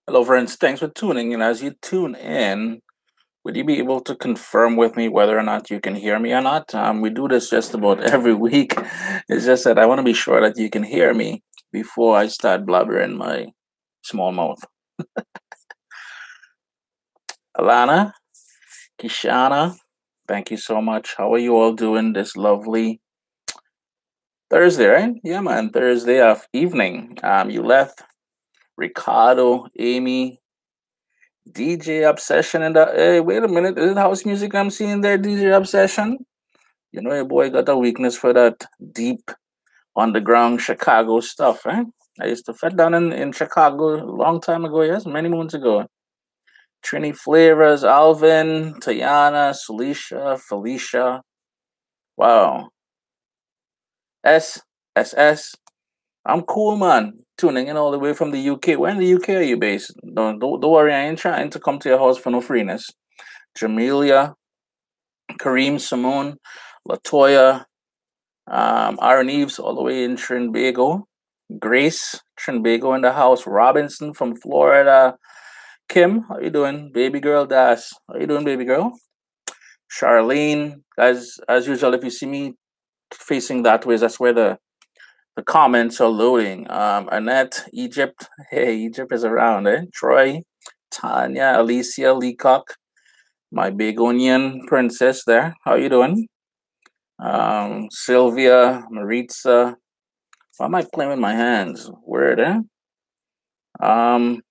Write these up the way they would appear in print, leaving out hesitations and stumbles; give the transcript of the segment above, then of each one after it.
Hello, friends. Thanks for tuning in. As you tune in, would you be able to confirm with me whether or not you can hear me or not? We do this just about every week. It's just that I want to be sure that you can hear me before I start blabbering my small mouth. Alana, Kishana, thank you so much. How are you all doing this lovely Thursday, right? Yeah, man. Thursday of evening. You left Ricardo, Amy, DJ Obsession, and hey, wait a minute. Is it house music I'm seeing there, DJ Obsession? You know, your boy got a weakness for that deep underground Chicago stuff, eh? I used to fit down in Chicago a long time ago, yes, many moons ago. Trini Flavors, Alvin, Tayana, Celicia, Felicia. Wow. S, S S. I'm cool, man. Tuning in all the way from the UK. Where in the UK are you based? Don't worry, I ain't trying to come to your house for no freeness. Jamelia, Kareem, Simone, Latoya, Aaron Eves, all the way in Trinbago. Grace, Trinbago in the house. Robinson from Florida. Kim, how you doing? Baby girl, Das. How you doing, baby girl? Charlene, as usual, if you see me facing that way, that's where the comments are loading. Annette, Egypt. Hey, Egypt is around, eh? Troy, Tanya, Alicia, Leacock, my Begonian princess there. How you doing? Sylvia, Maritza. Why am I playing with my hands? Weird, eh? Um,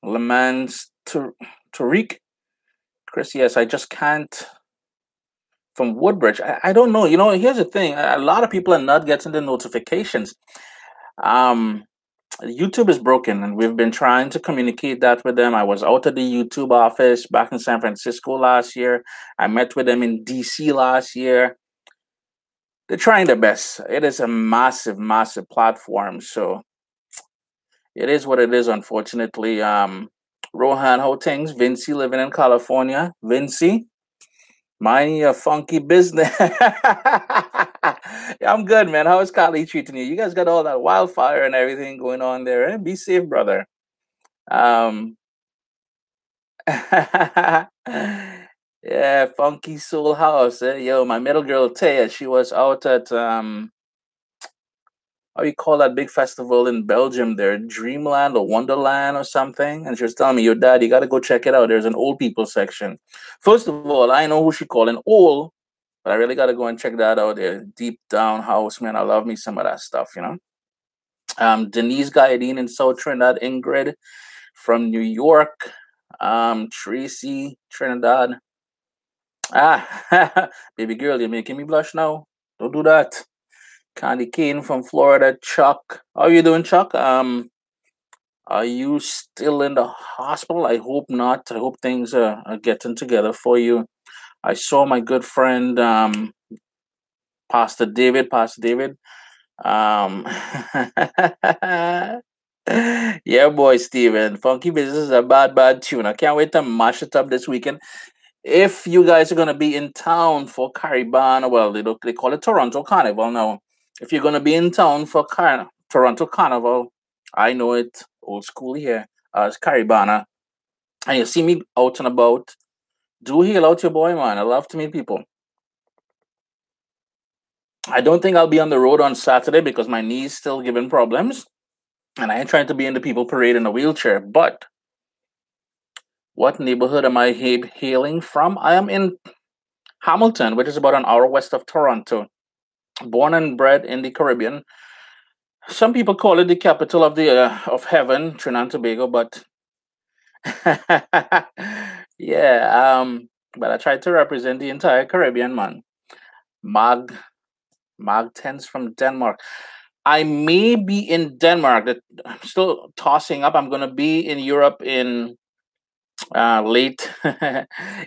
Le Mans, Tariq, Chris. Yes, I just can't. From Woodbridge, I don't know. You know, here's the thing: a lot of people are not getting the notifications. Um, YouTube is broken, and we've been trying to communicate that with them. I was out at the YouTube office back in San Francisco last year. I met with them in DC last year. They're trying their best. It is a massive, massive platform, so it is what it is, unfortunately. Rohan, how things? Vinci living in California. Vinci, mind your funky business. Yeah, I'm good, man. How is Cali treating you? You guys got all that wildfire and everything going on there. Eh? Be safe, brother. Um, yeah, funky soul house. Eh? Yo, my middle girl Taya, she was out at how you call that big festival in Belgium there, Dreamland or Wonderland or something. And she was telling me, your dad, you got to go check it out. There's an old people section. First of all, I know who she calling old, but I really got to go and check that out there. Deep down house, man. I love me some of that stuff, you know. Denise Gaidine in South Trinidad, Ingrid from New York, Tracy, Trinidad. Ah, baby girl, you're making me blush now. Don't do that. Candy Cane from Florida, Chuck. How you doing, Chuck? Are you still in the hospital? I hope not. I hope things are getting together for you. I saw my good friend, Pastor David. Um, yeah, boy, Steven. Funky Business is a bad, bad tune. I can't wait to mash it up this weekend. If you guys are gonna be in town for Caribana, well, they call it Toronto Carnival now. If you're gonna be in town for Toronto Carnival, I know it old school here as Caribana, and you see me out and about. Do hail out your boy, man. I love to meet people. I don't think I'll be on the road on Saturday because my knee's still giving problems, and I ain't trying to be in the people parade in a wheelchair. But what neighborhood am I hailing from? I am in Hamilton, which is about an hour west of Toronto. Born and bred in the Caribbean. Some people call it the capital of the of heaven, Trinidad and Tobago, but yeah, but I try to represent the entire Caribbean, man. Mag Mag tens from Denmark. I may be in Denmark. That I'm still tossing up. I'm gonna be in Europe in late.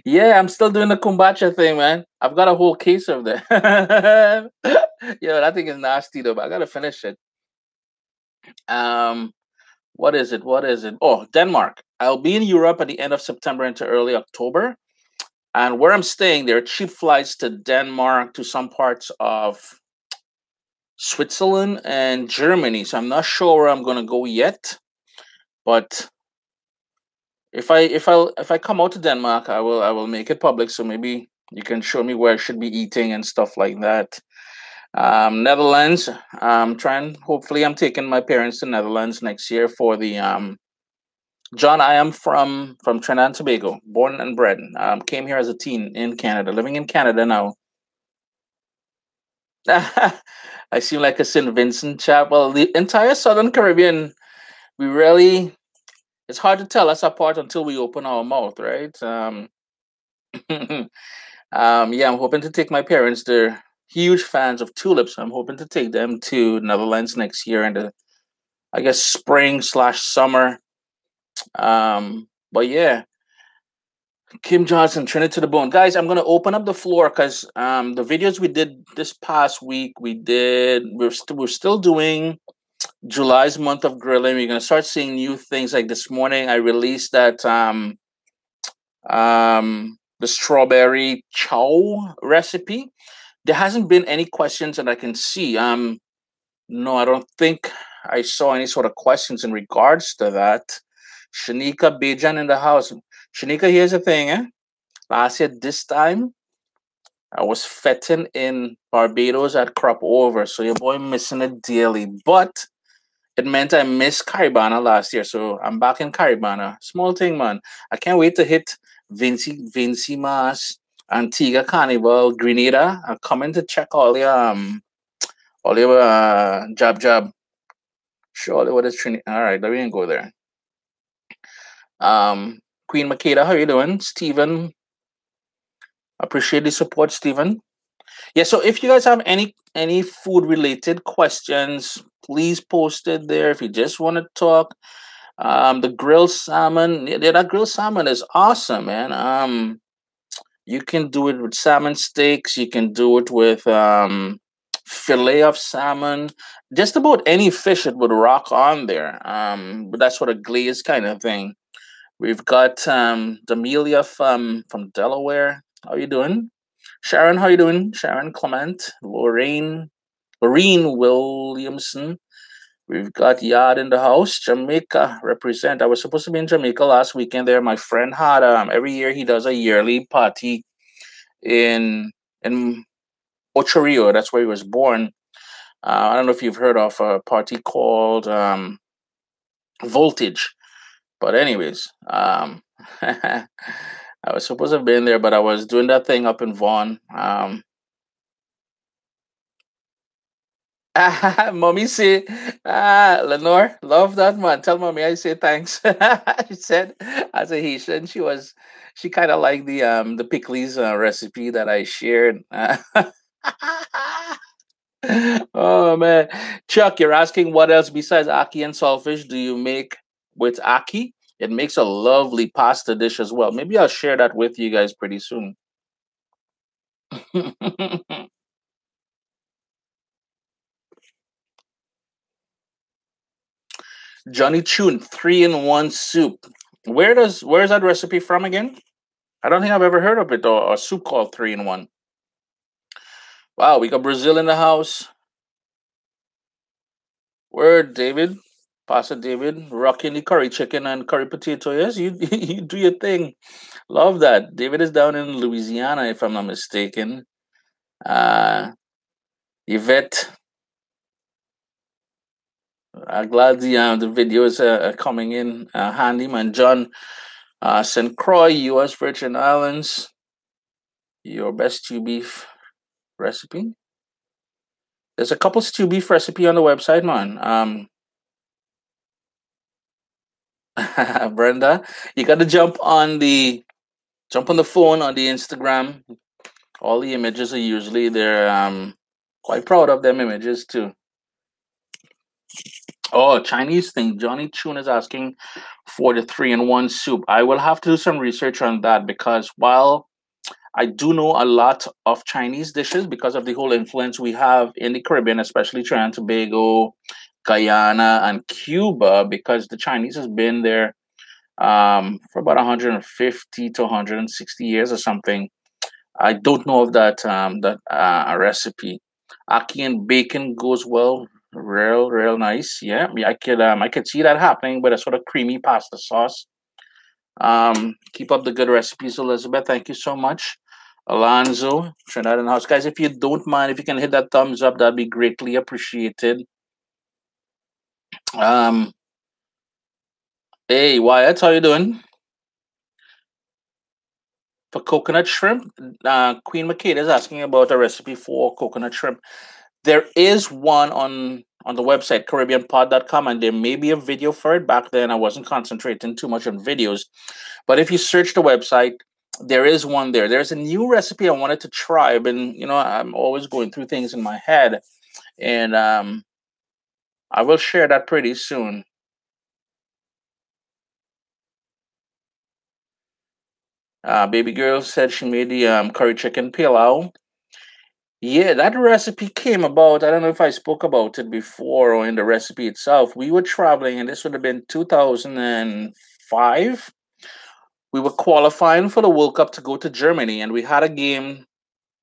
Yeah, I'm still doing the kombucha thing, man. I've got a whole case of that. Yeah, that thing is nasty though, but I gotta finish it. Um, what is it? What is it? Oh, Denmark. I'll be in Europe at the end of September into early October. And where I'm staying, there are cheap flights to Denmark, to some parts of Switzerland and Germany. So I'm not sure where I'm gonna go yet. But if I come out to Denmark, I will make it public. So maybe you can show me where I should be eating and stuff like that. Netherlands. I'm trying. Hopefully, I'm taking my parents to Netherlands next year for the John. I am from Trinidad and Tobago, born and bred. Came here as a teen in Canada, living in Canada now. I seem like a St. Vincent chap. Well, the entire Southern Caribbean, we really, it's hard to tell us apart until we open our mouth, right? Yeah, I'm hoping to take my parents. They're huge fans of tulips. I'm hoping to take them to Netherlands next year in the, I guess, spring slash summer. But yeah, Kim Johnson, Trinity to the bone, guys. I'm gonna open up the floor because the videos we did this past week, we're still doing July's month of grilling. We're gonna start seeing new things. Like this morning, I released that the strawberry chow recipe. There hasn't been any questions that I can see. No, I don't think I saw any sort of questions in regards to that. Shanika Bejan in the house. Shanika, here's the thing, eh? Last year, this time, I was fetting in Barbados at crop over, so your boy missing it dearly. But it meant I missed Caribana last year, so I'm back in Caribana. Small thing, man. I can't wait to hit Vinci Mas, Antigua Carnival, Grenada. I'm coming to check all your jab jab. Surely what is Trinity? All right, let me go there. Um, Queen Makeda, how you doing? Stephen, appreciate the support, Stephen. Yeah, so if you guys have any food related questions, please post it there. If you just want to talk, the grilled salmon, yeah, that grilled salmon is awesome, man. You can do it with salmon steaks. You can do it with fillet of salmon. Just about any fish it would rock on there. But that's sort of glazed kind of thing. We've got Damelia from Delaware. How you doing? Sharon, how you doing? Sharon Clement, Lorraine Williamson. We've got Yard in the house. Jamaica represent. I was supposed to be in Jamaica last weekend. There, my friend had every year he does a yearly party in Ocho Rio. That's where he was born. I don't know if you've heard of a party called Voltage. But anyways, I was supposed to have been there, but I was doing that thing up in Vaughan. Mommy say, Lenore, love that man. Tell mommy I say thanks. She said, as a Haitian, she kind of liked the pickles recipe that I shared. Oh man, Chuck, you're asking what else besides ackee and saltfish do you make with ackee? It makes a lovely pasta dish as well. Maybe I'll share that with you guys pretty soon. Johnny Chun 3-in-1 soup. Where's that recipe from again? I don't think I've ever heard of it or a soup called 3-in-1. Wow, we got Brazil in the house. Where David? Pastor David, rocking the curry chicken and curry potato. Yes, you you do your thing. Love that. David is down in Louisiana, if I'm not mistaken. Uh, Yvette, I'm glad the videos are coming in handy, man. John, St. Croix, U.S. Virgin Islands. Your best stew beef recipe. There's a couple stew beef recipe on the website, man. Brenda, you got to jump on the phone on the Instagram. All the images are usually they're quite proud of them images too. Oh, Chinese thing. Johnny Chun is asking for the 3-in-1 soup. I will have to do some research on that because while I do know a lot of Chinese dishes because of the whole influence we have in the Caribbean, especially Trinidad and Tobago, Guyana, and Cuba, because the Chinese has been there for about 150 to 160 years or something. I don't know of that recipe. Aki and bacon goes well. Real nice. Yeah, I could see that happening with a sort of creamy pasta sauce. Keep up the good recipes, Elizabeth. Thank you so much. Alonzo, Trinidad and House. Guys, if you don't mind, if you can hit that thumbs up, that'd be greatly appreciated. Um, hey, Wyatt, how you doing? For coconut shrimp, Queen Makeda is asking about a recipe for coconut shrimp. There is one on the website caribbeanpot.com, and there may be a video for it. Back then I wasn't concentrating too much on videos, but if you search the website, there is one there. There's a new recipe I wanted to try. I've been, I'm always going through things in my head, and I will share that pretty soon. Baby girl said she made the curry chicken pilau. Yeah, that recipe came about. I don't know if I spoke about it before or in the recipe itself. We were traveling, and this would have been 2005. We were qualifying for the World Cup to go to Germany, and we had a game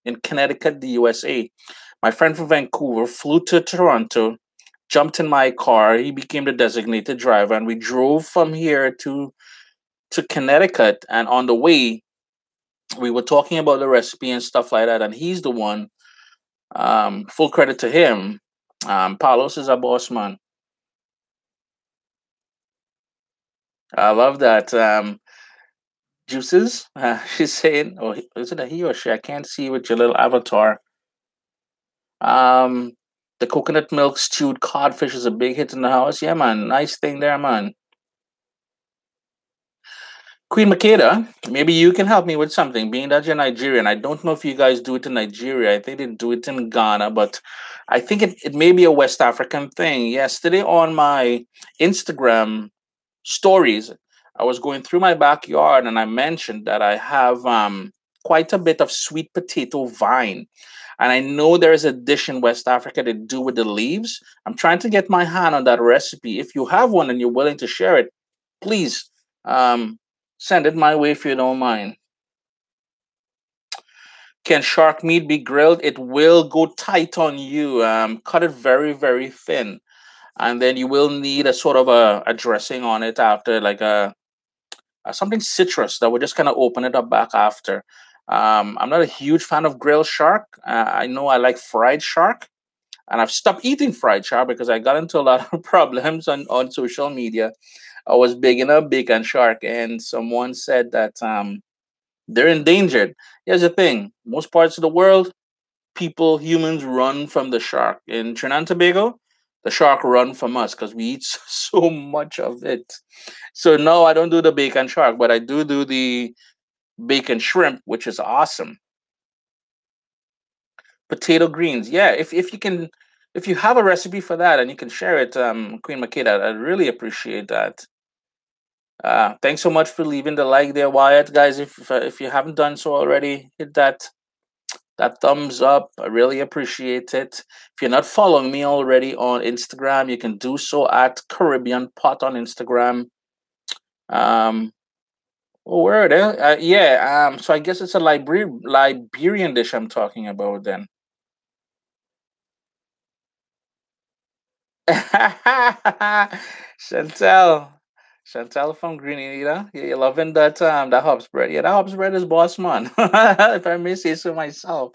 in Connecticut, the USA. My friend from Vancouver flew to Toronto, jumped in my car. He became the designated driver, and we drove from here to Connecticut. And on the way, we were talking about the recipe and stuff like that. And he's the one. Full credit to him. Palos is a boss man. I love that. Juices. She's saying, or is it a he or she? I can't see with your little avatar. Um, the coconut milk stewed codfish is a big hit in the house. Yeah, man. Nice thing there, man. Queen Makeda, maybe you can help me with something. Being that you're Nigerian, I don't know if you guys do it in Nigeria. I think they do it in Ghana, but I think it may be a West African thing. Yesterday on my Instagram stories, I was going through my backyard and I mentioned that I have quite a bit of sweet potato vine. And I know there is a dish in West Africa they do with the leaves. I'm trying to get my hand on that recipe. If you have one and you're willing to share it, please um, send it my way if you don't mind. Can shark meat be grilled? It will go tight on you. Cut it very thin. And then you will need a sort of a dressing on it after, like something citrus that would just kind of open it up back after. I'm not a huge fan of grilled shark. I know I like fried shark, and I've stopped eating fried shark because I got into a lot of problems on social media. I was bigging up bacon shark, and someone said that they're endangered. Here's the thing: most parts of the world, humans run from the shark. In Trinidad and Tobago, the shark run from us because we eat so much of it. So no, I don't do the bacon shark, but I do the bacon shrimp, which is awesome. Potato greens, yeah. If you can, if you have a recipe for that and you can share it, Queen Makeda, I'd really appreciate that. Thanks so much for leaving the like there, Wyatt. Guys, if you haven't done so already, hit that thumbs up. I really appreciate it. If you're not following me already on Instagram, you can do so at Caribbean Pot on Instagram. Um, oh, word, eh? Yeah. So I guess it's a Liberian dish I'm talking about then. Chantel. Chantel from Grenada. Yeah, you're loving that hops bread. Yeah, that hops bread is boss man. If I may say so myself.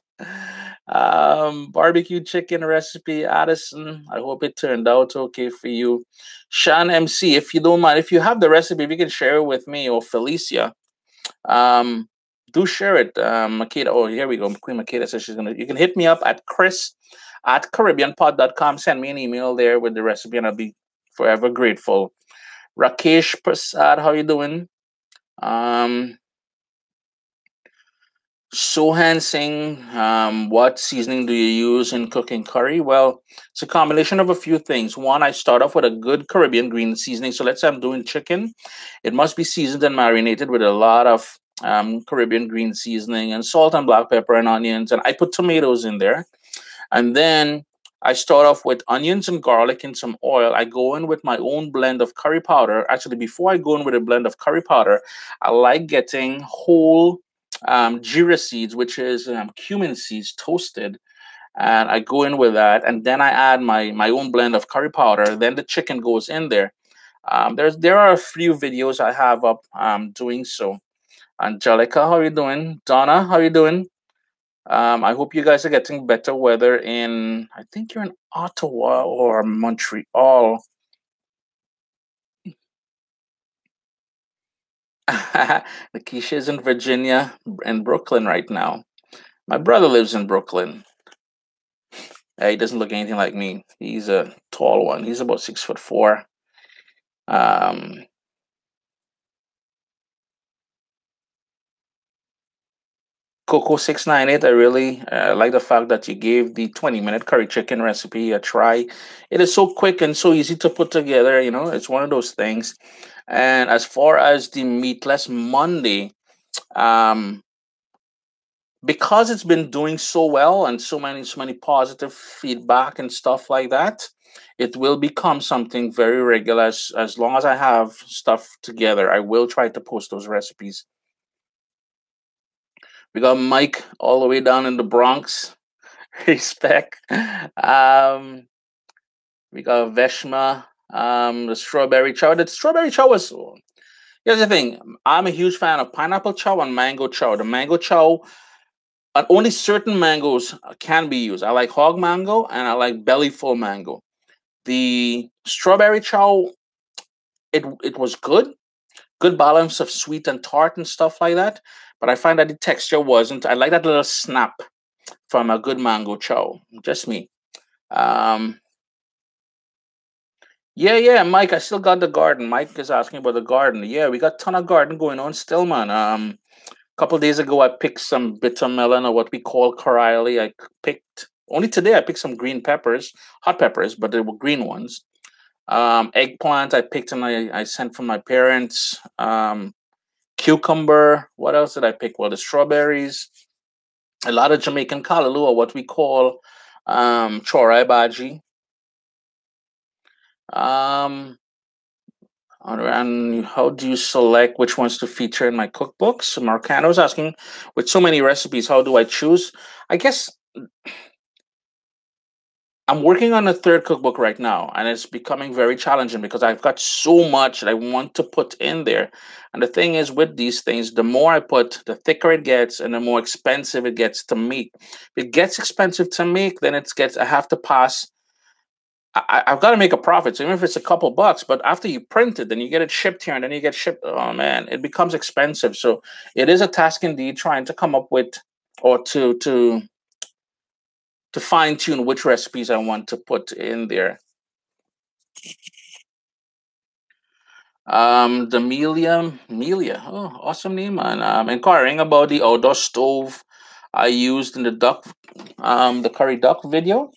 Barbecue chicken recipe, Addison. I hope it turned out okay for you. Shan MC, if you don't mind, if you have the recipe, if you can share it with me or Felicia. Um, do share it. Makeda. Oh, here we go. Queen Makeda says you can hit me up at Chris at caribbeanpod.com. Send me an email there with the recipe and I'll be forever grateful. Rakesh Prasad, how you doing? Um, Sohan Singh, what seasoning do you use in cooking curry? Well, it's a combination of a few things. One, I start off with a good Caribbean green seasoning. So let's say I'm doing chicken. It must be seasoned and marinated with a lot of Caribbean green seasoning and salt and black pepper and onions. And I put tomatoes in there. And then I start off with onions and garlic and some oil. I go in with my own blend of curry powder. Actually, before I go in with a blend of curry powder, I like getting whole jeera seeds, which is cumin seeds toasted. and I go in with that, and then I add my own blend of curry powder. Then the chicken goes in there. There are a few videos I have up doing so. Angelica, how you doing? Donna, how you doing? I hope you guys are getting better weather in. I think you're in Ottawa or Montreal. Lakeisha is in Virginia and Brooklyn right now. My brother lives in Brooklyn. He doesn't look anything like me. He's a tall one. He's about 6'4". Um, Coco698, I really like the fact that you gave the 20-minute curry chicken recipe a try. It is so quick and so easy to put together. It's one of those things. And as far as the meatless Monday, um, because it's been doing so well and so many positive feedback and stuff like that, it will become something very regular. As long as I have stuff together, I will try to post those recipes. We got Mike all the way down in the Bronx. Respect. We got Veshma. The strawberry chow. The strawberry chow was. Here's the thing. I'm a huge fan of pineapple chow and mango chow. The mango chow, and only certain mangoes can be used. I like hog mango and I like belly full mango. The strawberry chow, it was good balance of sweet and tart and stuff like that. But I find that the texture wasn't. I like that little snap from a good mango chow. Just me. Um, yeah, Mike. I still got the garden. Mike is asking about the garden. Yeah, we got ton of garden going on still, man. Couple days ago, I picked some bitter melon or what we call corally. I picked only today. I picked some green peppers, hot peppers, but they were green ones. Eggplant. I picked and I sent from my parents. Cucumber. What else did I pick? Well, the strawberries. A lot of Jamaican callaloo, or what we call chorai baji. Um, and how do you select which ones to feature in my cookbooks? Marcano's asking, with so many recipes, how do I choose? I guess I'm working on a third cookbook right now, and it's becoming very challenging because I've got so much that I want to put in there. And the thing is, with these things, the more I put, the thicker it gets, and the more expensive it gets to make. If it gets expensive to make, then I have to pass. I've got to make a profit, so even if it's a couple bucks. But after you print it, then you get it shipped here, and then you get shipped. Oh man, it becomes expensive. So it is a task indeed trying to come up with or to fine tune which recipes I want to put in there. The Melia. Oh, awesome name, man. Inquiring about the outdoor stove I used in the curry duck video.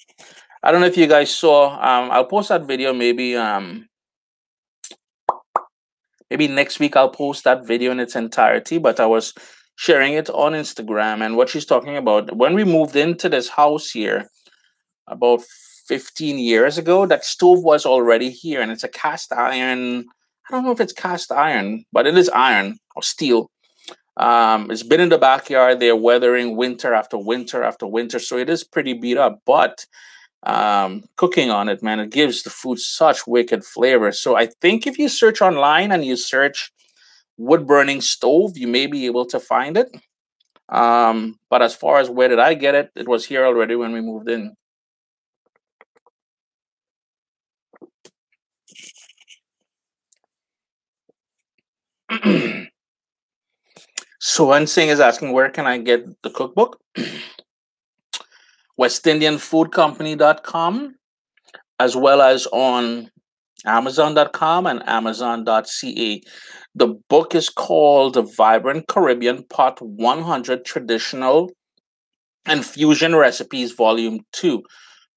I don't know if you guys saw. I'll post that video maybe next week. I'll post that video in its entirety. But I was sharing it on Instagram, and what she's talking about when we moved into this house here about 15 years ago, that stove was already here, and it's a cast iron. I don't know if it's cast iron, but it is iron or steel. It's been in the backyard. They're weathering winter after winter after winter, so it is pretty beat up. But cooking on it, man, it gives the food such wicked flavor. So I think if you search online and you search wood burning stove, you may be able to find it. But as far as where did I get it, it was here already when we moved in. So one thing is asking, where can I get the cookbook? WestIndianFoodCompany.com, as well as on Amazon.com and Amazon.ca. The book is called The Vibrant Caribbean Pot 100 Traditional and Fusion Recipes, Volume 2.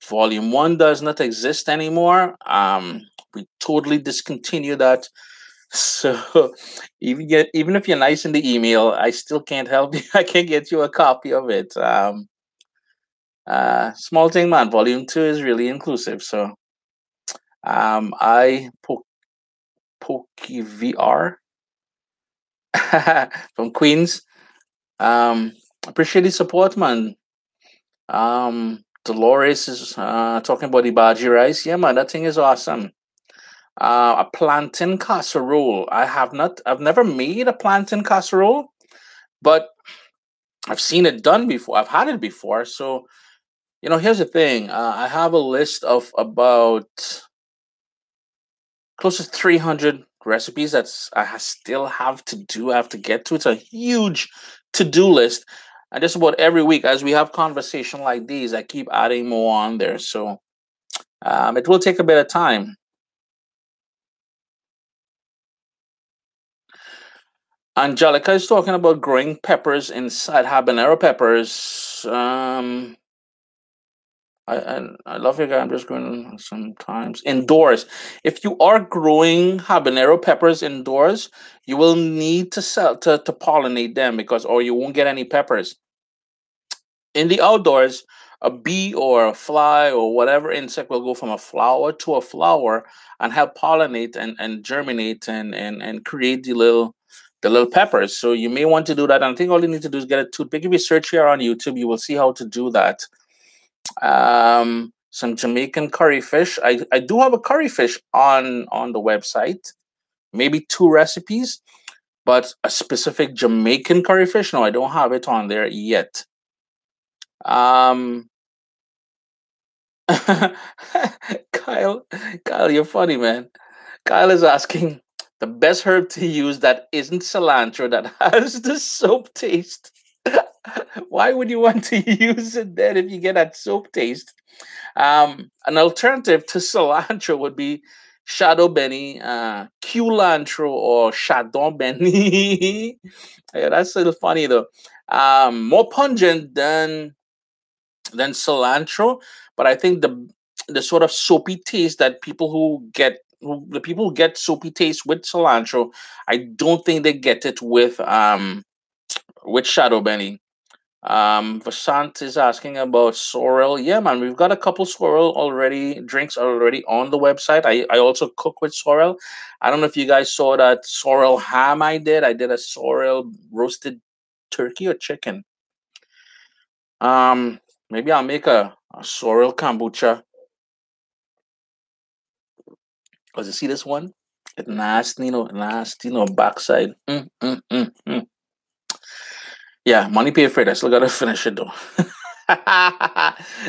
Volume 1 does not exist anymore. We totally discontinued that. So even if you're nice in the email, I still can't help you. I can't get you a copy of it. Small thing, man. Volume 2 is really inclusive. So I Pokey VR from Queens. Appreciate the support, man. Dolores is talking about the baji rice. Yeah, man, that thing is awesome. A plantain casserole. I've never made a plantain casserole, but I've seen it done before. I've had it before. So, here's the thing. I have a list of about close to 300 recipes still have to do, I have to get to. It's a huge to-do list. And just about every week, as we have conversation like these, I keep adding more on there. So it will take a bit of time. Angelica is talking about growing peppers inside habanero peppers. I love your guy. I'm just going sometimes indoors. If you are growing habanero peppers indoors, you will need to to pollinate them, because or you won't get any peppers. In the outdoors, a bee or a fly or whatever insect will go from a flower to a flower and help pollinate and germinate and create the little peppers. So you may want to do that. And I think all you need to do is get a toothpick. If you search here on YouTube, you will see how to do that. Some Jamaican curry fish. I do have a curry fish on the website. Maybe two recipes, but a specific Jamaican curry fish. No, I don't have it on there yet. Um, Kyle, Kyle, you're funny, man. Kyle is asking the best herb to use that isn't cilantro that has the soap taste. Why would you want to use it then if you get that soap taste? An alternative to cilantro would be shadow benny, culantro, or chardon benny. Yeah, that's a little funny though. More pungent than cilantro, but I think the sort of soapy taste that the people who get soapy taste with cilantro, I don't think they get it with shadow benny. Vasant is asking about sorrel. Yeah, man, we've got a couple sorrel already drinks already on the website. I also cook with sorrel. I don't know if you guys saw that sorrel ham I did. I did a sorrel roasted turkey or chicken. Um, Maybe I'll make a sorrel kombucha. Cause you see this one? It nasty, nasty, backside. Yeah, money paid for it. I still gotta finish it though.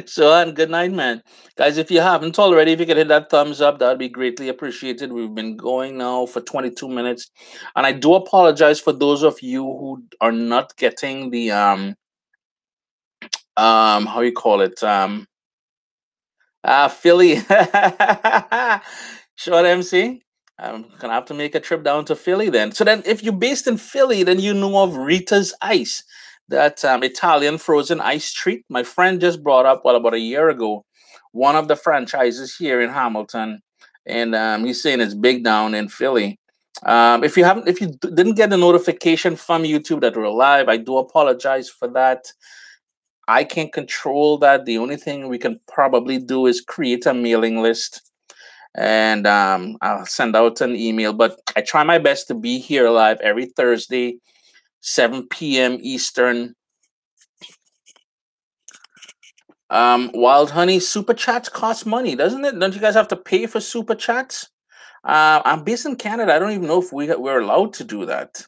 So, and good night, man. Guys, if you haven't already, if you could hit that thumbs up, that would be greatly appreciated. We've been going now for 22 minutes. And I do apologize for those of you who are not getting the how you call it? Philly. Short MC. I'm gonna have to make a trip down to Philly then. So then, if you're based in Philly, then you know of Rita's Ice, that Italian frozen ice treat. My friend just brought up, well, about a year ago, one of the franchises here in Hamilton, and he's saying it's big down in Philly. If you didn't get the notification from YouTube that we're live, I do apologize for that. I can't control that. The only thing we can probably do is create a mailing list, and I'll send out an email. But I try my best to be here live every Thursday, 7 p.m. Eastern. Wild Honey, super chats cost money, doesn't it? Don't you guys have to pay for super chats? I'm based in Canada. I don't even know if we're allowed to do that.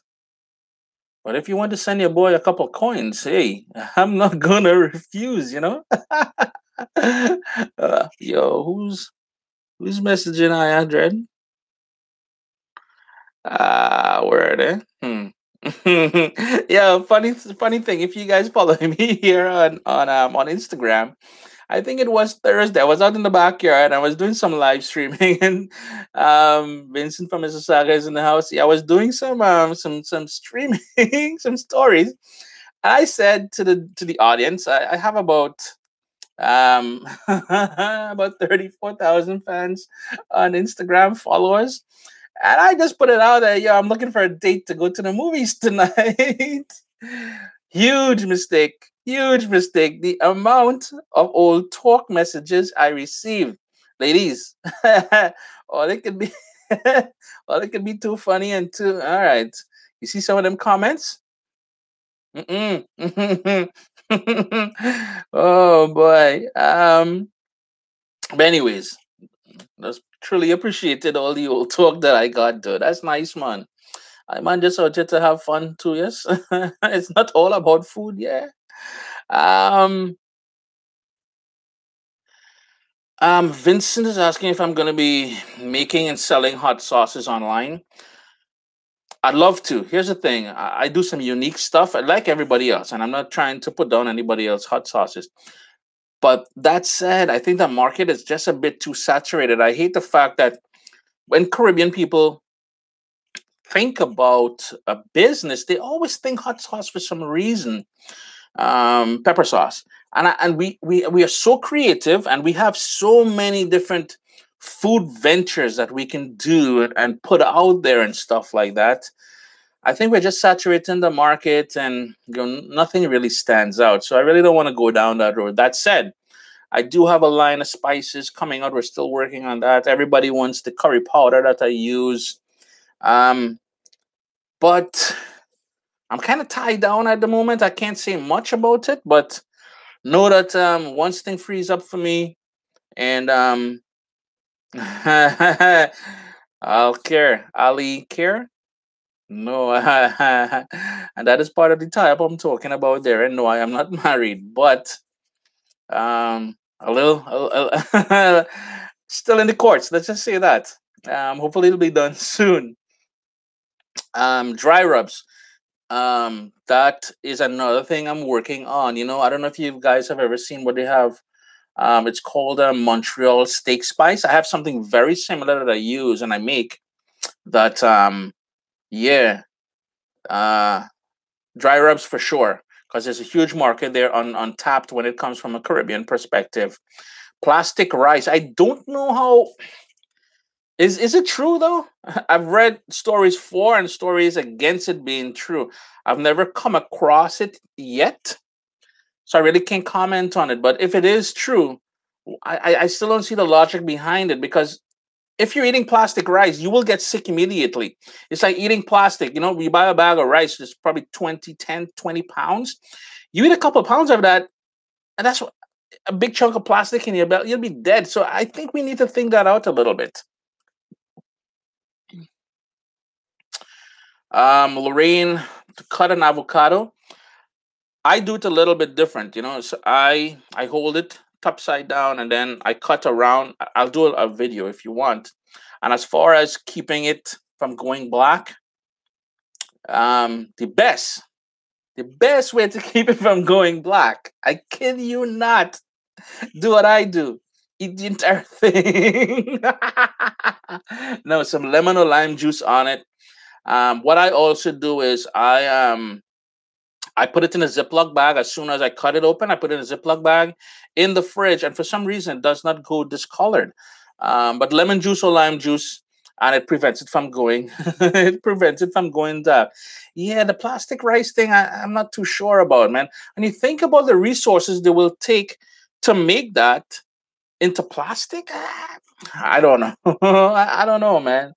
But if you want to send your boy a couple coins, hey, I'm not gonna refuse. Yo, who's messaging I Dread? Where are they? Yeah, funny thing. If you guys follow me here on Instagram, I think it was Thursday. I was out in the backyard. I was doing some live streaming, and Vincent from Mississauga is in the house. Yeah, I was doing some streaming, some stories. And I said to the audience, I have about about 34,000 fans on Instagram followers. And I just put it out there, yo, I'm looking for a date to go to the movies tonight. Huge mistake. Huge mistake. The amount of old talk messages I received. Ladies, or they could be or they could be too funny and too all right. You see some of them comments? Mm-mm. Oh boy. But anyways, that's truly appreciated all the old talk that I got, dude. That's nice, man. I man just out here to have fun too, yes. It's not all about food, yeah. Um Vincent is asking if I'm gonna be making and selling hot sauces online. I'd love to. Here's the thing. I do some unique stuff like everybody else, and I'm not trying to put down anybody else hot sauces. But that said, I think the market is just a bit too saturated. I hate the fact that when Caribbean people think about a business, they always think hot sauce for some reason, pepper sauce, and we are so creative, and we have so many different food ventures that we can do and put out there and stuff like that. I think we're just saturating the market, and nothing really stands out. So I really don't want to go down that road. That said, I do have a line of spices coming out. We're still working on that. Everybody wants the curry powder that I use. Um, but I'm kind of tied down at the moment. I can't say much about it, but know that once thing frees up for me, and I'll care. Ali care. No, and that is part of the type I'm talking about there. And no, I am not married, but still in the courts. Let's just say that. Hopefully it'll be done soon. Dry rubs. That is another thing I'm working on. I don't know if you guys have ever seen what they have. It's called a Montreal steak spice. I have something very similar that I use and I make. That yeah, uh, dry rubs for sure, because there's a huge market there on untapped when it comes from a Caribbean perspective. Plastic rice. I don't know how is it true though? I've read stories for and stories against it being true. I've never come across it yet, so I really can't comment on it. But if it is true, I still don't see the logic behind it, because if you're eating plastic rice, you will get sick immediately. It's like eating plastic. You buy a bag of rice, it's probably 20 pounds. You eat a couple of pounds of that, and that's a big chunk of plastic in your belly. You'll be dead. So I think we need to think that out a little bit. Lorraine, to cut an avocado, I do it a little bit different. So I hold it upside down, and then I cut around. I'll do a video if you want. And as far as keeping it from going black, the best way to keep it from going black, I kid you not, do what I do. Eat the entire thing. No, some lemon or lime juice on it. What I also do is I put it in a Ziploc bag. As soon as I cut it open, I put it in a Ziploc bag in the fridge, and for some reason, it does not go discolored. But lemon juice or lime juice, and it prevents it from going. It prevents it from going dark. Yeah, the plastic rice thing, I'm not too sure about, man. And you think about the resources they will take to make that into plastic. I don't know. I don't know, man.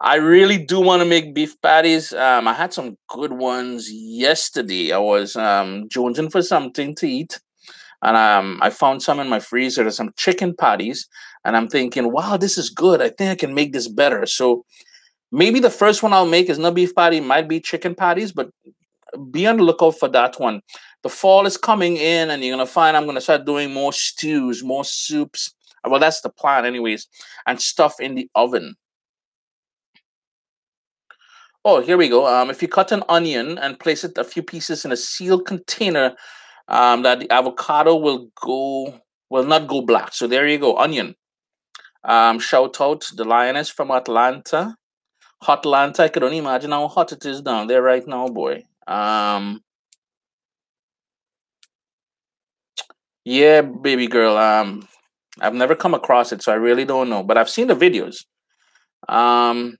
I really do want to make beef patties. I had some good ones yesterday. I was jonesing for something to eat, and I found some in my freezer. There's some chicken patties, and I'm thinking, wow, this is good. I think I can make this better. So maybe the first one I'll make is not beef patty, might be chicken patties, but be on the lookout for that one. The fall is coming in, and you're gonna find I'm gonna start doing more stews, more soups. Well, that's the plan, anyways, and stuff in the oven. Oh, here we go. If you cut an onion and place it a few pieces in a sealed container, that the avocado will not go black. So there you go, onion. Shout out the lioness from Atlanta, hot Atlanta. I could only imagine how hot it is down there right now, boy. Yeah, baby girl. I've never come across it, so I really don't know. But I've seen the videos. Um,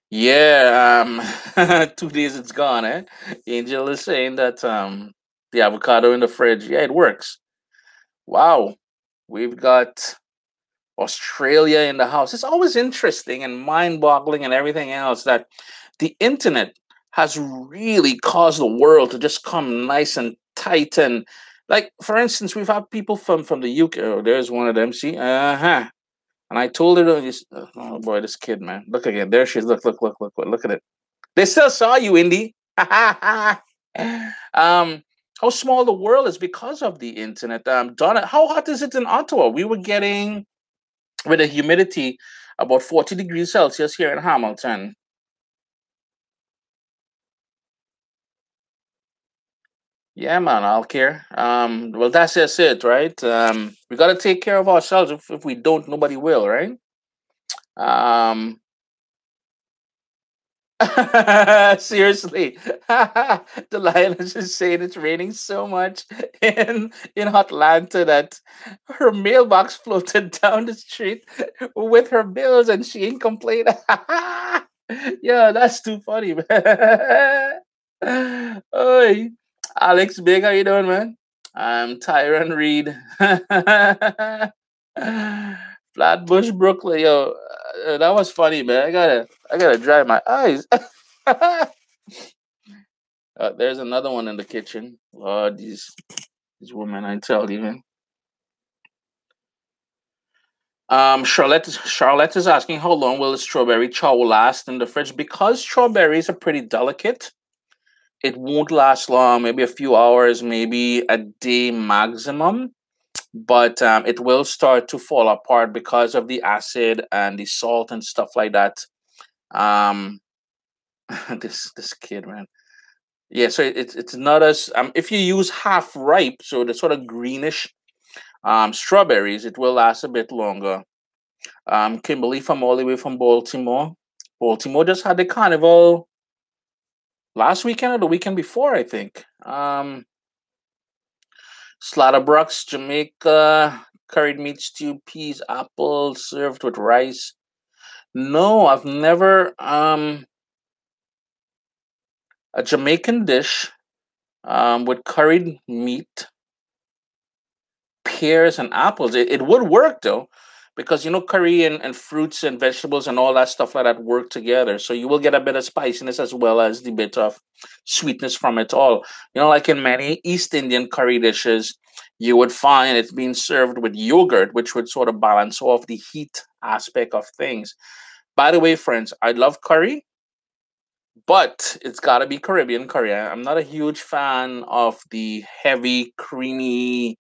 yeah. 2 days it's gone. Angel is saying that the avocado in the fridge. Yeah, it works. Wow, we've got Australia in the house. It's always interesting and mind-boggling and everything else that the internet. has really caused the world to just come nice and tight. And like, for instance, we've had people from the UK. Oh, there's one of them. See, and I told her, oh boy, this kid, man, look again. There she is. Look, look, look, look, look, look at it. They still saw you, Indy. um, how small the world is because of the internet. Donna, how hot is it in Ottawa? We were getting with the humidity about 40 degrees Celsius here in Hamilton. Yeah, man, I'll care. Well, that's just it, right? We got to take care of ourselves. If we don't, nobody will, right? Um, seriously, the lioness is saying it's raining so much in Atlanta that her mailbox floated down the street with her bills, and she ain't complaining. Yeah, that's too funny, man. Oi, Alex Big, how you doing, man? I'm Tyron Reed. Flatbush, Brooklyn, yo, that was funny, man. I gotta dry my eyes. There's another one in the kitchen. Lord, these women, I tell you, man. Charlotte is asking how long will the strawberry chow last in the fridge? Because strawberries are pretty delicate. It won't last long. Maybe a few hours, maybe a day maximum. But it will start to fall apart because of the acid and the salt and stuff like that. Um, this kid, man. Yeah, so it's not as if you use half ripe, so the sort of greenish strawberries, it will last a bit longer. Kimberly from all the way from Baltimore. Baltimore just had the carnival last weekend or the weekend before, I think. Slatterbrooks, Jamaica, curried meat stew, peas, apples, served with rice. No, I've never a Jamaican dish with curried meat, pears, and apples. It would work though, because curry and fruits and vegetables and all that stuff like that work together. So you will get a bit of spiciness as well as the bit of sweetness from it all. Like in many East Indian curry dishes, you would find it's being served with yogurt, which would sort of balance off the heat aspect of things. By the way, friends, I love curry, but it's got to be Caribbean curry. I'm not a huge fan of the heavy, creamy,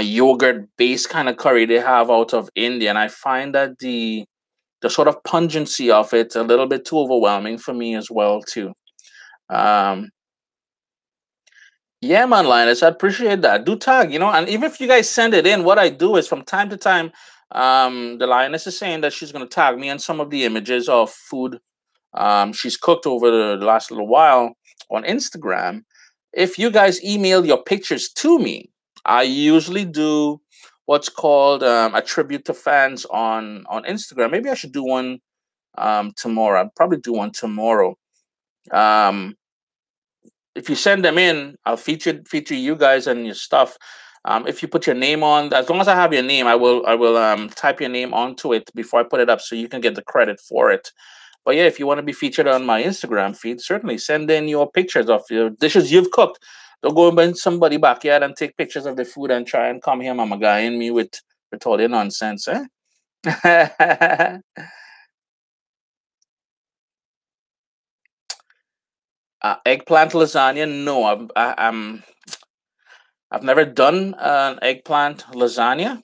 yogurt based kind of curry they have out of India, and I find that the sort of pungency of it a little bit too overwhelming for me as well too. Um, yeah, man, Linus, I appreciate that. Do tag, and even if you guys send it in, what I do is from time to time, the Lioness is saying that she's going to tag me on some of the images of food she's cooked over the last little while on Instagram. If you guys email your pictures to me, I usually do what's called a tribute to fans on Instagram. Maybe I should do one tomorrow. I'll probably do one tomorrow. Um, if you send them in, I'll feature you guys and your stuff. If you put your name on, as long as I have your name, I will type your name onto it before I put it up, so you can get the credit for it. But yeah, if you want to be featured on my Instagram feed, certainly send in your pictures of your dishes you've cooked. Don't go and somebody backyard and take pictures of the food and try and come here, mama guy, and me with all your nonsense, eh? Eggplant lasagna? No, I've never done an eggplant lasagna,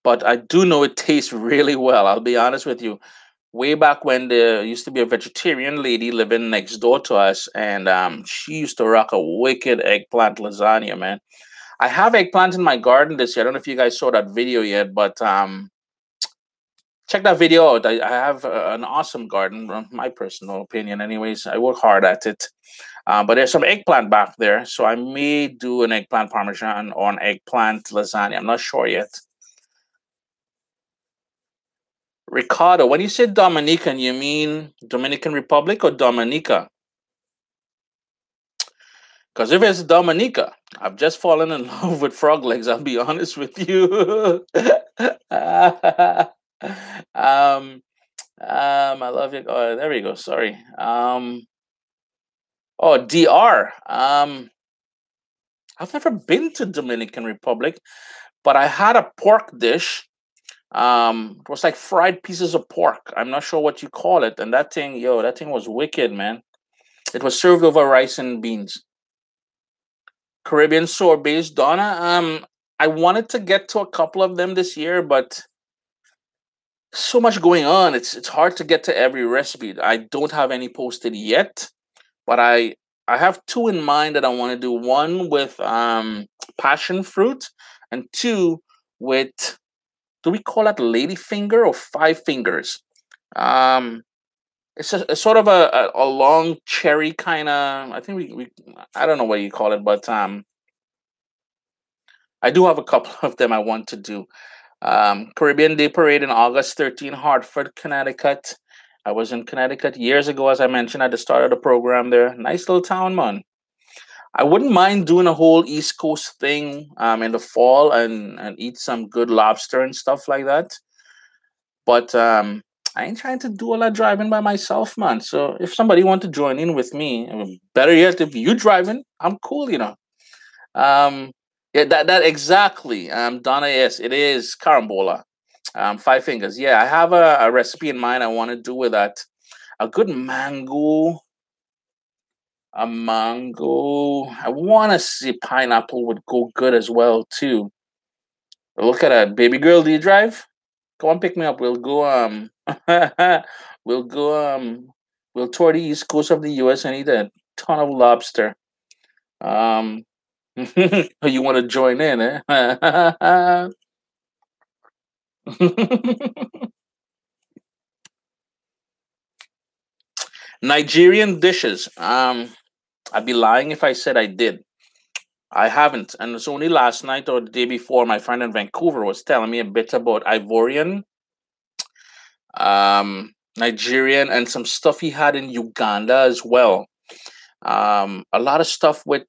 but I do know it tastes really well. I'll be honest with you. Way back when there used to be a vegetarian lady living next door to us, and she used to rock a wicked eggplant lasagna, man. I have eggplant in my garden this year. I don't know if you guys saw that video yet, but check that video out. I have an awesome garden, my personal opinion. Anyways, I work hard at it. But there's some eggplant back there, so I may do an eggplant parmesan or an eggplant lasagna. I'm not sure yet. Ricardo, when you say Dominican, you mean Dominican Republic or Dominica? Because if it's Dominica, I've just fallen in love with frog legs. I'll be honest with you. I love you. Oh, there we go. Sorry. Oh, DR. I've never been to Dominican Republic, but I had a pork dish. It was like fried pieces of pork. I'm not sure what you call it, and that thing, yo, that thing was wicked, man. It was served over rice and beans. Caribbean sorbets, Donna. I wanted to get to a couple of them this year, but so much going on. It's hard to get to every recipe. I don't have any posted yet, but I have two in mind that I want to do. One with passion fruit, and two with, do we call that lady finger or five fingers? Um, it's sort of a long cherry kind of. I think we I don't know what you call it, but I do have a couple of them I want to do. Caribbean Day Parade in August 13, Hartford, Connecticut. I was in Connecticut years ago, as I mentioned at the start of the program there. Nice little town, man. I wouldn't mind doing a whole East Coast thing in the fall and eat some good lobster and stuff like that. But I ain't trying to do a lot of driving by myself, man. So if somebody want to join in with me, better yet, if you driving, I'm cool, you know. Um, yeah, that exactly. Donna, yes, it is carambola. Five fingers. Yeah, I have a recipe in mind. I want to do with that. A good mango, a mango. I want to see pineapple would go good as well too. Look at that, baby girl. Do you drive? Come on, pick me up. We'll go. We'll go. We'll tour the east coast of the U.S. and eat a ton of lobster. Um, you want to join in, eh? Nigerian dishes. I'd be lying if I said I did. I haven't, and it's only last night or the day before my friend in Vancouver was telling me a bit about Ivorian, Nigerian, and some stuff he had in Uganda as well. A lot of stuff with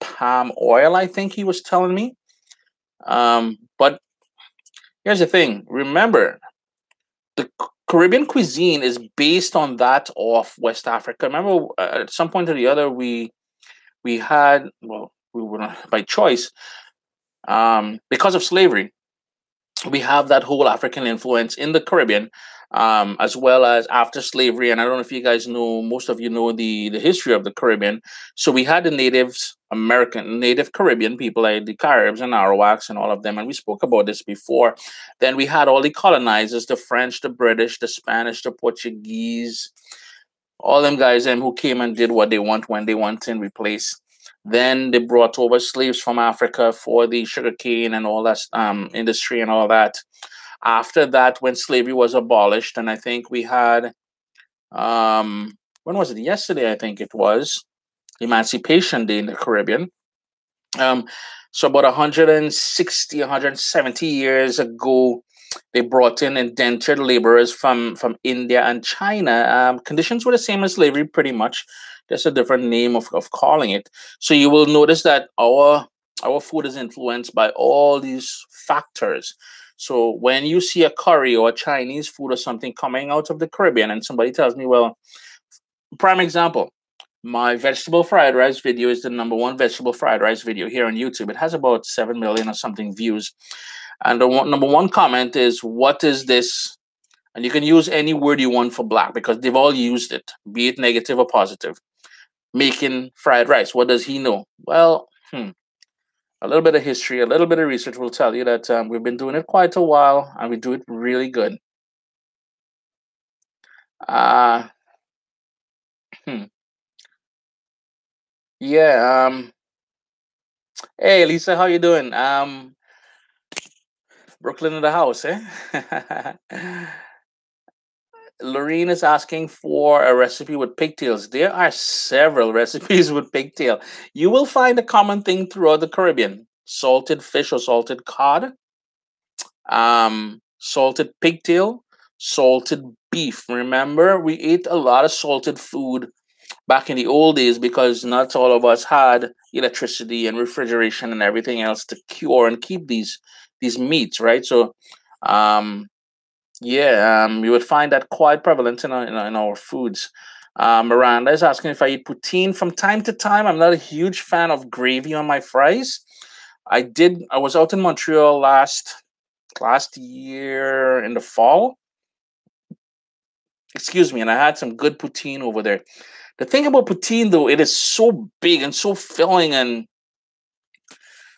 palm oil, I think he was telling me. But here's the thing: remember, the Caribbean cuisine is based on that of West Africa. Remember, at some point or the other, we had, well, we were not by choice, because of slavery. We have that whole African influence in the Caribbean, as well as after slavery. And I don't know if you guys know, most of you know the history of the Caribbean. So we had the natives, native Caribbean people like the Caribs and Arawaks and all of them. And we spoke about this before. Then we had all the colonizers, the French, the British, the Spanish, the Portuguese, all them guys who came and did what they want when they want in replace. Then they brought over slaves from Africa for the sugarcane and all that industry and all that. After that, when slavery was abolished, and I think we had, when was it? Yesterday, I think it was Emancipation Day in the Caribbean. Um, so about 160, 170 years ago, they brought in indentured laborers from India and China. Conditions were the same as slavery, pretty much. Just a different name of calling it. So you will notice that our food is influenced by all these factors. So when you see a curry or a Chinese food or something coming out of the Caribbean, and somebody tells me, well, prime example, my vegetable fried rice video is the number one vegetable fried rice video here on YouTube. It has about 7 million or something views. And the number one comment is, what is this? And you can use any word you want for black because they've all used it, be it negative or positive. Making fried rice. What does he know? Well, a little bit of history, a little bit of research will tell you that we've been doing it quite a while and we do it really good. Uh, hmm. Yeah. Hey, Lisa, how you doing? Brooklyn in the house, eh? Lorene is asking for a recipe with pigtails. There are several recipes with pigtail. You will find a common thing throughout the Caribbean: salted fish or salted cod, salted pigtail, salted beef. Remember, we ate a lot of salted food back in the old days because not all of us had electricity and refrigeration and everything else to cure and keep these meats, right? So, um, yeah, you would find that quite prevalent in our foods. Miranda is asking if I eat poutine from time to time. I'm not a huge fan of gravy on my fries. I did. I was out in Montreal last year in the fall. Excuse me, and I had some good poutine over there. The thing about poutine, though, it is so big and so filling, and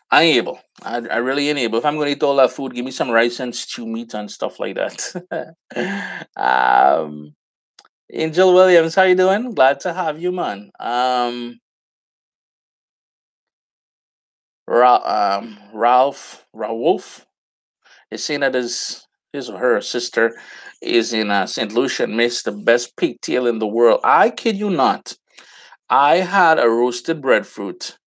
I ain't able. I really ain't able. If I'm going to eat all that food, give me some rice and stew meat and stuff like that. um, Angel Williams, how you doing? Glad to have you, man. Ralph Raoulf is saying that his or her sister is in St. Lucia and makes the best pigtail in the world. I kid you not. I had a roasted breadfruit.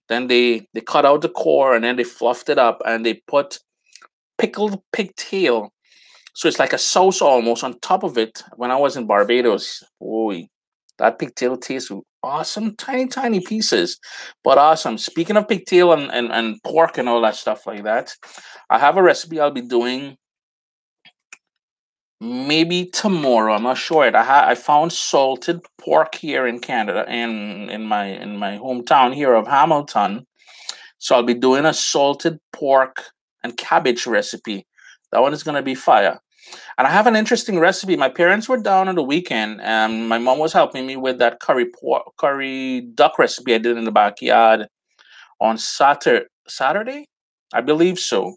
Then they cut out the core and then they fluffed it up and they put pickled pigtail. So it's like a sauce almost on top of it. When I was in Barbados, boy, that pigtail tastes awesome. Tiny, tiny pieces, but awesome. Speaking of pigtail and pork and all that stuff like that, I have a recipe I'll be doing maybe tomorrow. I'm not sure. I found salted pork here in Canada and in my hometown here of Hamilton. So I'll be doing a salted pork and cabbage recipe. That one is gonna be fire. And I have an interesting recipe. My parents were down on the weekend, and my mom was helping me with that curry duck recipe I did in the backyard on Saturday, I believe so.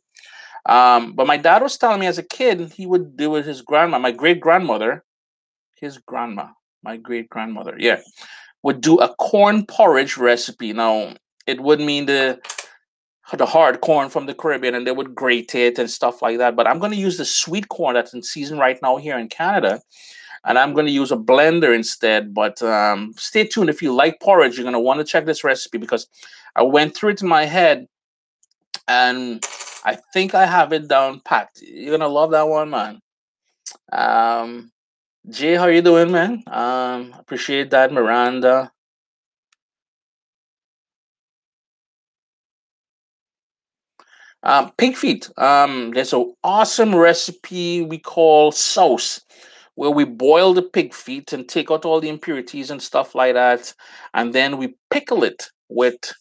But my dad was telling me as a kid he would do with his grandma, my great grandmother, his grandma, my great grandmother, yeah, would do a corn porridge recipe. Now it would mean the hard corn from the Caribbean, and they would grate it and stuff like that. But I'm going to use the sweet corn that's in season right now here in Canada, and I'm going to use a blender instead. But stay tuned. If you like porridge, you're going to want to check this recipe because I went through it in my head, and I think I have it down packed. You're going to love that one, man. Um, Jay, how you doing, man? Appreciate that, Miranda. Pig feet. There's an awesome recipe we call sauce, where we boil the pig feet and take out all the impurities and stuff like that, and then we pickle it with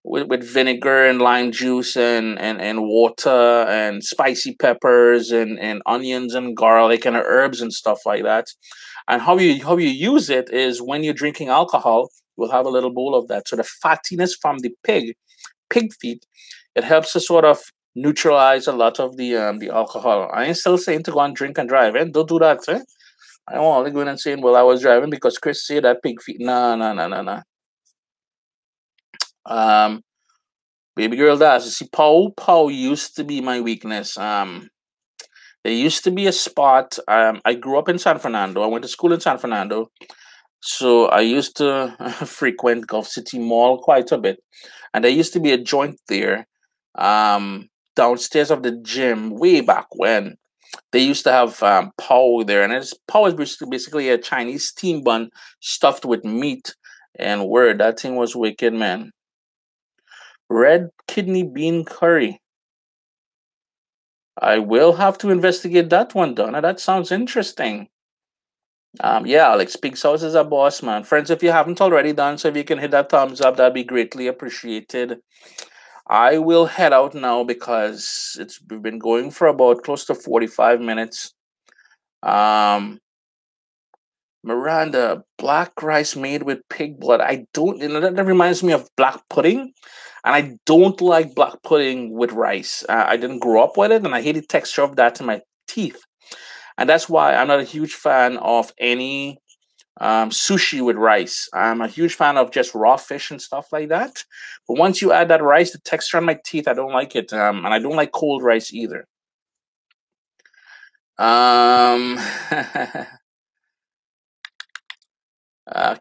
vinegar and lime juice and water and spicy peppers and onions and garlic and herbs and stuff like that. And how you use it is when you're drinking alcohol, you'll have a little bowl of that. So the fattiness from the pig feet, it helps to sort of neutralize a lot of the alcohol. I ain't still saying to go and drink and drive, eh? Don't do that, eh? I don't want to go in and saying, well, I was driving because Chris said that pig feet. No, no, no, no, no. Um, Baby girl does. You see, Pow used to be my weakness. There used to be a spot. I grew up in San Fernando. I went to school in San Fernando. So I used to frequent Gulf City Mall quite a bit. And there used to be a joint there, downstairs of the gym way back when. They used to have Pow there. And Pow is basically a Chinese steam bun stuffed with meat. And word, that thing was wicked, man. Red kidney bean curry. I will have to investigate that one, Donna. That sounds interesting. Yeah, Alex, Pig Sauce is a boss, man. Friends, if you haven't already done so, if you can hit that thumbs up, that'd be greatly appreciated. I will head out now because we've been going for about close to 45 minutes. Um, Miranda, black rice made with pig blood. I don't, that reminds me of black pudding. And I don't like black pudding with rice. I didn't grow up with it, and I hate the texture of that in my teeth. And that's why I'm not a huge fan of any sushi with rice. I'm a huge fan of just raw fish and stuff like that. But once you add that rice, the texture on my teeth, I don't like it. And I don't like cold rice either. Um,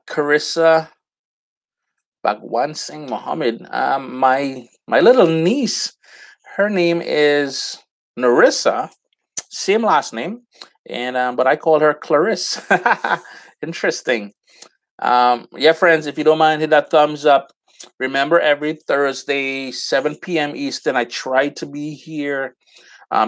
Carissa Bhagwan Singh Mohammed. My little niece, her name is Narissa, same last name, and but I call her Clarisse. Interesting. Yeah, friends, if you don't mind, hit that thumbs up. Remember, every Thursday, 7 p.m. Eastern, I try to be here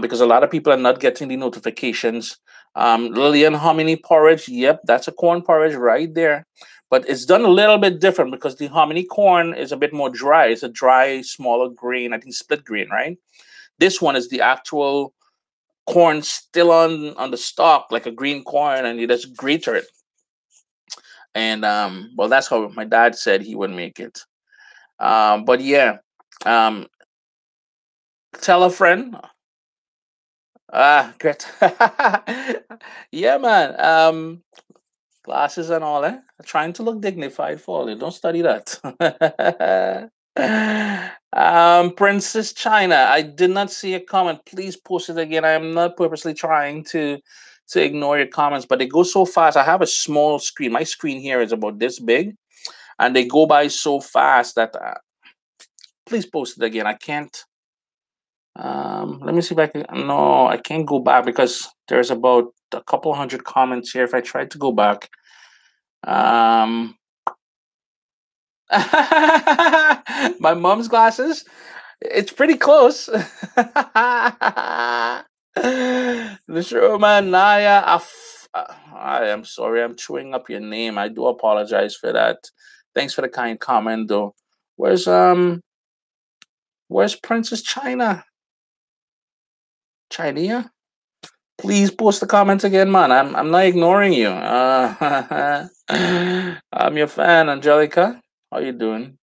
because a lot of people are not getting the notifications. Lillian hominy porridge. Yep, that's a corn porridge right there. But it's done a little bit different because the hominy corn is a bit more dry. It's a dry, smaller grain. I think split grain, right? This one is the actual corn still on the stalk, like a green corn, and you just grate it. And well, that's how my dad said he would make it. But yeah, um, tell a friend. Great. Yeah, man. Glasses and all, eh? Trying to look dignified for all. You don't study that. Princess China. I did not see a comment. Please post it again. I am not purposely trying to ignore your comments, but they go so fast. I have a small screen. My screen here is about this big, and they go by so fast that please post it again. I can't. Let me see if I can. No, I can't go back because there's about a couple hundred comments here. If I try to go back, um, my mom's glasses. It's pretty close. Mr. Roman Naya, I am sorry. I'm chewing up your name. I do apologize for that. Thanks for the kind comment, though. Where's Where's Princess China? China? Please post the comments again, man. I'm not ignoring you. I'm your fan, Angelica. How you doing?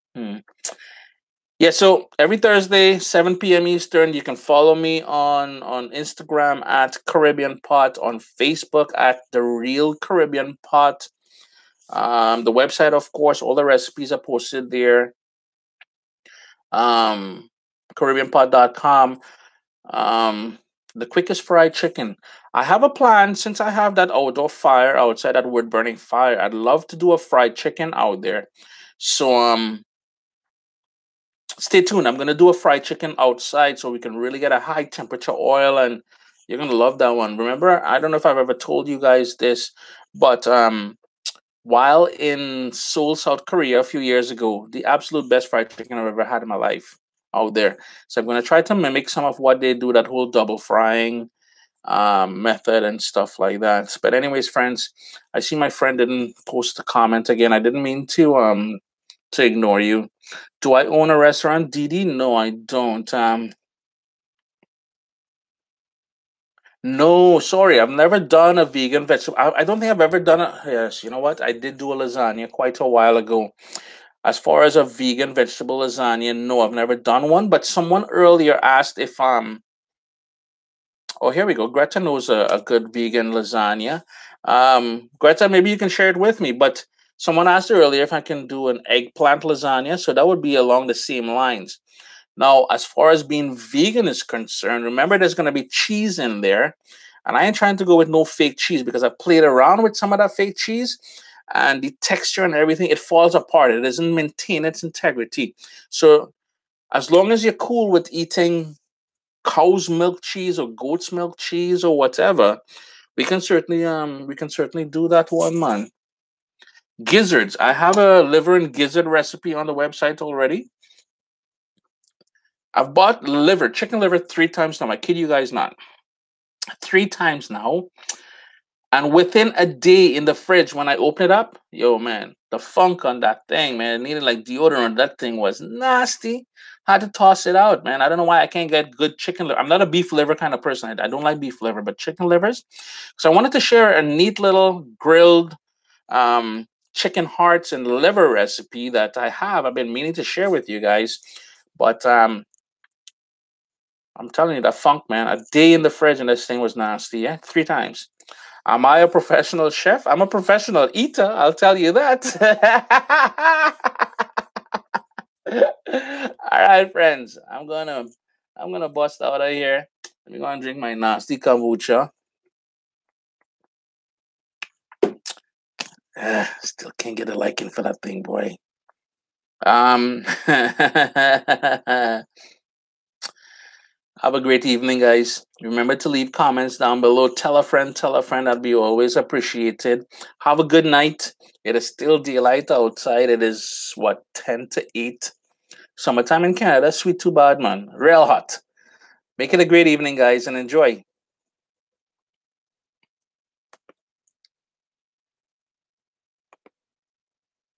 Yeah, so every Thursday, 7 p.m. Eastern, you can follow me on Instagram at Caribbean Pot, on Facebook at The Real Caribbean Pot. The website, of course, all the recipes are posted there. Um, CaribbeanPot.com. The quickest fried chicken. I have a plan since I have that outdoor fire outside, that wood burning fire. I'd love to do a fried chicken out there. So stay tuned. I'm gonna do a fried chicken outside so we can really get a high temperature oil, and you're gonna love that one. Remember, I don't know if I've ever told you guys this, but while in Seoul, South Korea a few years ago, the absolute best fried chicken I've ever had in my life out there. So I'm gonna try to mimic some of what they do, that whole double frying method and stuff like that. But anyways, friends, I see my friend didn't post a comment again. I didn't mean to ignore you. Do I own a restaurant, Didi? No, I don't. No, sorry, I've never done a vegan vegetable. I don't think I've ever done a. Yes, you know what? I did do a lasagna quite a while ago. As far as a vegan vegetable lasagna, no, I've never done one. But someone earlier asked if Oh, here we go. Greta knows a good vegan lasagna. Greta, maybe you can share it with me. But someone asked earlier if I can do an eggplant lasagna, so that would be along the same lines. Now, as far as being vegan is concerned, remember there's going to be cheese in there. And I ain't trying to go with no fake cheese because I've played around with some of that fake cheese, and the texture and everything, it falls apart. It doesn't maintain its integrity. So, as long as you're cool with eating cow's milk cheese or goat's milk cheese or whatever, we can certainly do that one, man. Gizzards. I have a liver and gizzard recipe on the website already. I've bought liver, chicken liver, 3 times now. I kid you guys not. 3 times now. And within a day in the fridge, when I open it up, yo, man, the funk on that thing, man, it needed like deodorant. That thing was nasty. Had to toss it out, man. I don't know why I can't get good chicken liver. I'm not a beef liver kind of person. I don't like beef liver, but chicken livers. So I wanted to share a neat little grilled um, chicken hearts and liver recipe that I have. I've been meaning to share with you guys. But I'm telling you, that funk, man, a day in the fridge and this thing was nasty. Yeah, 3 times. Am I a professional chef? I'm a professional eater. I'll tell you that. All right, friends. I'm gonna bust out of here. Let me go and drink my nasty kombucha. Still can't get a liking for that thing, boy. Have a great evening, guys. Remember to leave comments down below. Tell a friend, tell a friend. That'd be always appreciated. Have a good night. It is still daylight outside. It is, what, 10 to 8? Summertime in Canada. Sweet too bad, man. Real hot. Make it a great evening, guys, and enjoy.